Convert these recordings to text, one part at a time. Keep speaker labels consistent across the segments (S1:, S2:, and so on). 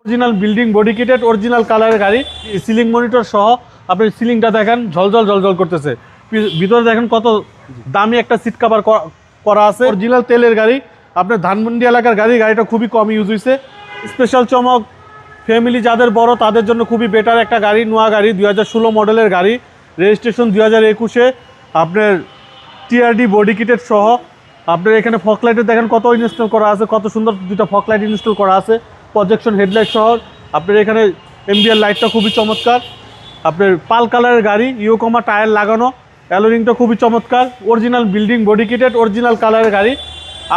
S1: Original building body kitted original কালারের গাড়ি, ceiling monitor সহ আপনি সিলিংটা দেখেন ঝলঝল ঝলঝল করতেছে। ভিতরে দেখেন কত দামি একটা সিট কভার করা আছে। অরিজিনাল তেলের গাড়ি, আপনার ধানমন্ডি এলাকার গাড়ি, গাড়িটা খুবই কম ইউজ হয়েছে। স্পেশাল চমক, ফ্যামিলি যাদের বড় তাদের জন্য খুবই বেটার একটা গাড়ি, নোয়া গাড়ি, 2016 মডেলের গাড়ি, রেজিস্ট্রেশন 2021-এ, আপনার টিআরডি বডি কিটেড সহ। আপনার এখানে ফকলাইটে দেখেন কত ইনস্টল করা আছে, কত সুন্দর দুটো ফকলাইট ইনস্টল করা আছে, প্রজেকশন হেডলাইট সহ। আপনার এখানে এমবিআর লাইটটা খুবই চমৎকার। আপনার পাল কালারের গাড়ি, ইয়োকোমা টায়ার লাগানো, অ্যালোরিংটা খুবই চমৎকার। Original building body kitted original কালারের গাড়ি।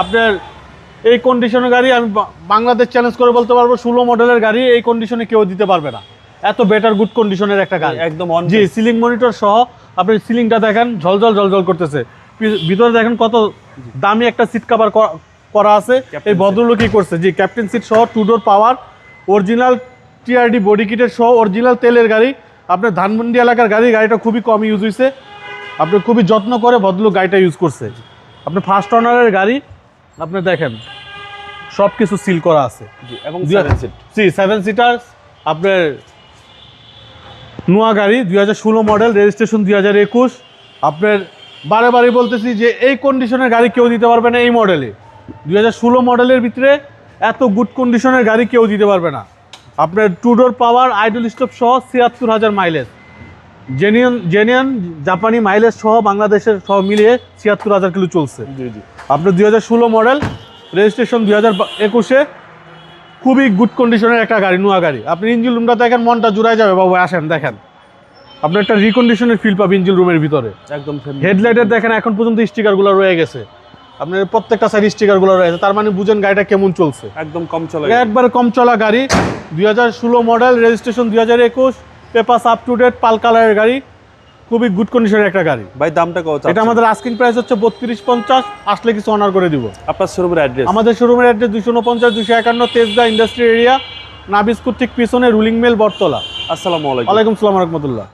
S1: আপনার এই কন্ডিশনের গাড়ি আমি বাংলাদেশ চ্যালেঞ্জ করে বলতে পারবো, 16 মডেলের গাড়ি এই কন্ডিশনে কেউ দিতে পারবে না। এত বেটার গুড কন্ডিশনের একটা গাড়ি,
S2: একদম
S1: জি। সিলিং মনিটর সহ আপনি সিলিংটা দেখেন ঝলঝল ঝলঝল করতেছে। ভিতরে দেখেন কত দামি একটা সিট কভার করা আছে। এই ভদ্রলোক কি করছে, জি, ক্যাপ্টেন সিট সহ, 2 ডোর পাওয়ার, অরিজিনাল টিআরডি বডি কিটের সহ, অরিজিনাল তেলের গাড়ি। আপনার ধানমন্ডি এলাকার গাড়ি, গাড়িটা খুবই কম ইউজ হয়েছে। আপনি খুবই যত্ন করে ভদ্রলোক গাড়িটা ইউজ করছে। আপনি ফার্স্ট ওনারের গাড়ি, আপনি দেখেন সব কিছু সিল করা আছে
S2: এবং
S1: 7 সিটার। আপনার নোয়া গাড়ি, 2016 মডেল, রেজিস্ট্রেশন 2021। আপনার বারে বারে বলতেছি যে এই কন্ডিশনের গাড়ি কেউ দিতে পারবে না। এই মডেলে 2016 মডেলের ভিতরে এত গুড কন্ডিশনের গাড়ি কেউ দিতে পারবে না। আপনার 2 ডোর পাওয়ার, আইডল স্টপ সহ, ৭৬,০০০ মাইলেজ, জেনুইন জাপানি মাইলেজ সহ, বাংলাদেশের সহ মিলিয়ে ৭৬,০০০ কিলো চলছে। আপনার 2016 মডেল, রেজিস্ট্রেশন 2021-এ, খুবই গুড কন্ডিশনের একটা গাড়ি, নোয়া গাড়ি। আপনি ইঞ্জিন রুমটা দেখেন, মনটা জুড়াই যাবে বাবু, আসেন দেখেন। আপনার একটা রিকন্ডিশনের ফিল পাবে ইঞ্জিন রুমের ভিতরে।
S2: একদম
S1: হেডলাইটের দেখেন এখন পর্যন্ত স্টিকারগুলো রয়ে গেছে, আপনার প্রত্যেকটা সাইড স্টিকারগুলো রয়েছে, তার মানে বুঝেন গাড়িটা কেমন চলছে।
S2: একদম কম চলা,
S1: একবারে কম চলা গাড়ি, 2016 model, registration 2021, papers up to date, পাল কালারের গাড়ি, খুবই গুড কন্ডিশনের একটা গাড়ি।
S2: ভাই দামটা কত?
S1: এটা আমাদের আস্কিং প্রাইস হচ্ছে 3250, আসলে কিছু অনার করে দিব।
S2: আপনার শোরুমের অ্যাড্রেস?
S1: আমাদের শোরুমের অ্যাড্রেস 249 251 তেজগাঁ ইন্ডাস্ট্রি এরিয়া, নাবিস্কুর ঠিক পিছনে, রুলিং মেল, বটতলা।
S2: আসসালামু আলাইকুম।
S1: ওয়ালাইকুম আসসালাম রাহমাতুল্লাহ।